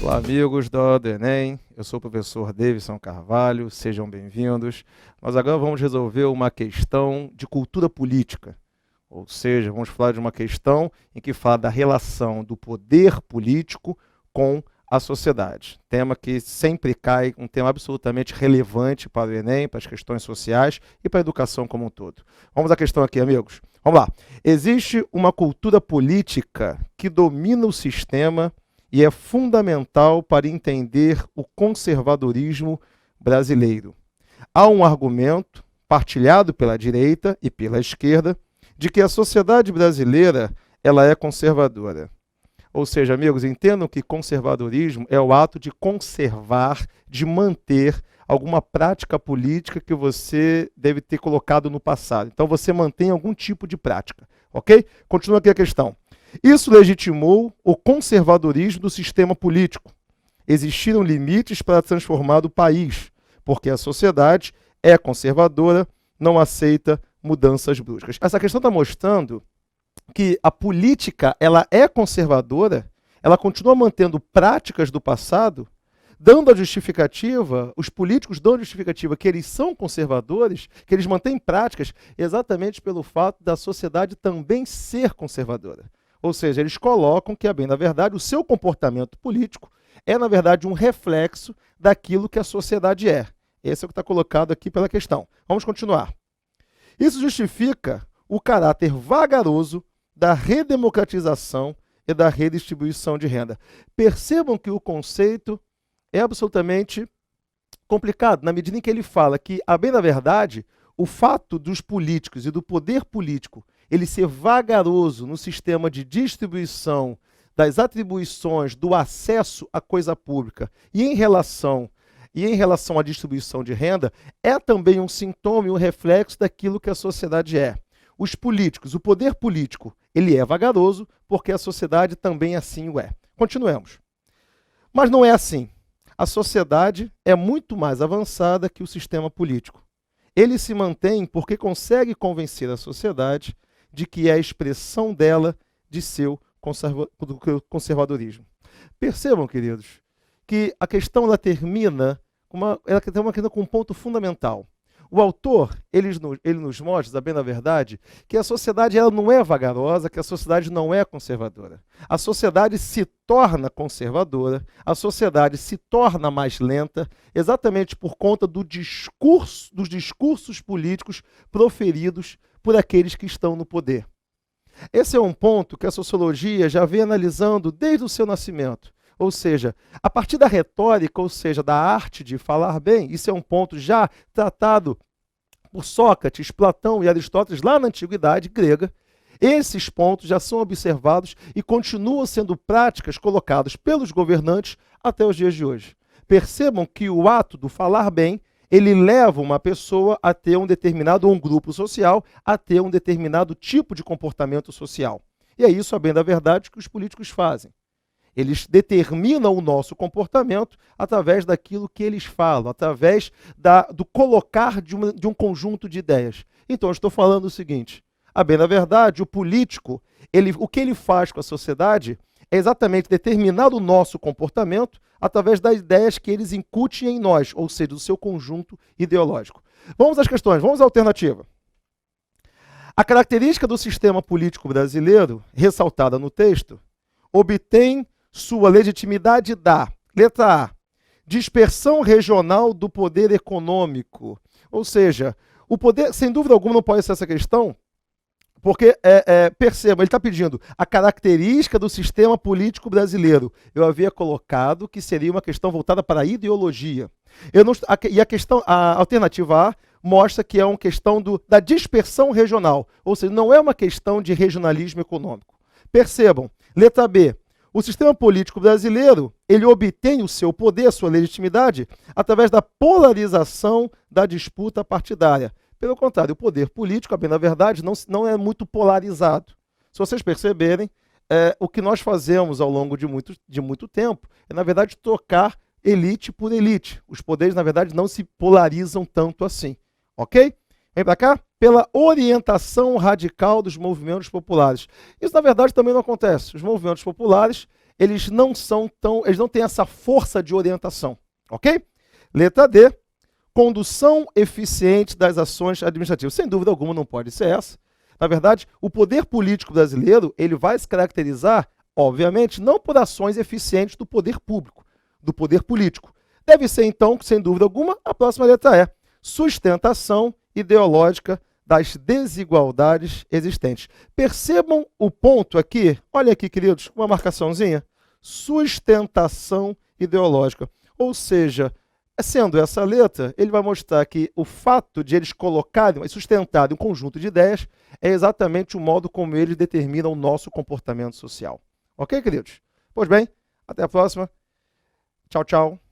Olá, amigos do Enem. Eu sou o professor Davidson Carvalho, sejam bem-vindos. Nós agora vamos resolver uma questão de cultura política, ou seja, vamos falar de uma questão em que fala da relação do poder político com a sociedade. Tema que sempre cai, um tema absolutamente relevante para o Enem, para as questões sociais e para a educação como um todo. Vamos à questão aqui, amigos. Vamos lá. Existe uma cultura política que domina o sistema e é fundamental para entender o conservadorismo brasileiro. Há um argumento, partilhado pela direita e pela esquerda, de que a sociedade brasileira ela é conservadora. Ou seja, amigos, entendam que conservadorismo é o ato de conservar, de manter alguma prática política que você deve ter colocado no passado. Então você mantém algum tipo de prática, ok? Continua aqui a questão. Isso legitimou o conservadorismo do sistema político. Existiram limites para transformar o país, porque a sociedade é conservadora, não aceita mudanças bruscas. Essa questão está mostrando que a política ela é conservadora, ela continua mantendo práticas do passado, dando a justificativa, os políticos dão a justificativa que eles são conservadores, que eles mantêm práticas exatamente pelo fato da sociedade também ser conservadora. Ou seja, eles colocam que, bem, na verdade, o seu comportamento político é, na verdade, um reflexo daquilo que a sociedade é. Esse é o que está colocado aqui pela questão. Vamos continuar. Isso justifica o caráter vagaroso da redemocratização e da redistribuição de renda. Percebam que o conceito é absolutamente complicado, na medida em que ele fala que, bem, na verdade, o fato dos políticos e do poder político ele ser vagaroso no sistema de distribuição das atribuições, do acesso à coisa pública e em relação à distribuição de renda, é também um sintoma e um reflexo daquilo que a sociedade é. Os políticos, o poder político, ele é vagaroso porque a sociedade também assim o é. Continuemos. Mas não é assim. A sociedade é muito mais avançada que o sistema político. Ele se mantém porque consegue convencer a sociedade de que é a expressão dela de seu conservadorismo. Percebam, queridos, que a questão ela termina com um ponto fundamental. O autor, ele nos mostra, bem na verdade, que a sociedade ela não é vagarosa, que a sociedade não é conservadora. A sociedade se torna conservadora, a sociedade se torna mais lenta, exatamente por conta dos discursos políticos proferidos por aqueles que estão no poder. Esse é um ponto que a sociologia já vem analisando desde o seu nascimento. Ou seja, a partir da retórica, ou seja, da arte de falar bem, isso é um ponto já tratado por Sócrates, Platão e Aristóteles lá na antiguidade grega. Esses pontos já são observados e continuam sendo práticas colocadas pelos governantes até os dias de hoje. Percebam que o ato do falar bem ele leva uma pessoa a ter um grupo social, a ter um determinado tipo de comportamento social. E é isso, a bem da verdade, que os políticos fazem. Eles determinam o nosso comportamento através daquilo que eles falam, através do colocar de um conjunto de ideias. Então, eu estou falando o seguinte, a bem da verdade, o político, o que ele faz com a sociedade é exatamente determinar o nosso comportamento através das ideias que eles incutem em nós, ou seja, do seu conjunto ideológico. Vamos às questões, vamos à alternativa. A característica do sistema político brasileiro, ressaltada no texto, obtém sua legitimidade da, letra A, dispersão regional do poder econômico. Ou seja, o poder, sem dúvida alguma, não pode ser essa questão, porque, perceba, ele está pedindo a característica do sistema político brasileiro. Eu havia colocado que seria uma questão voltada para a ideologia. A alternativa A mostra que é uma questão da dispersão regional, ou seja, não é uma questão de regionalismo econômico. Percebam, letra B, o sistema político brasileiro, ele obtém o seu poder, a sua legitimidade, através da polarização da disputa partidária. Pelo contrário, o poder político, bem, na verdade, não é muito polarizado. Se vocês perceberem, o que nós fazemos ao longo de muito tempo é, na verdade, trocar elite por elite. Os poderes, na verdade, não se polarizam tanto assim. Ok? Vem para cá? Pela orientação radical dos movimentos populares. Isso, na verdade, também não acontece. Os movimentos populares, eles não têm essa força de orientação, ok? Letra D, condução eficiente das ações administrativas. Sem dúvida alguma não pode ser essa. Na verdade, o poder político brasileiro, ele vai se caracterizar, obviamente, não por ações eficientes do poder público, do poder político. Deve ser, então, sem dúvida alguma, a próxima letra E, sustentação ideológica das desigualdades existentes. Percebam o ponto aqui, olha aqui, queridos, uma marcaçãozinha, sustentação ideológica. Ou seja, sendo essa letra, ele vai mostrar que o fato de eles colocarem, sustentarem um conjunto de ideias, é exatamente o modo como eles determinam o nosso comportamento social. Ok, queridos? Pois bem, até a próxima. Tchau, tchau.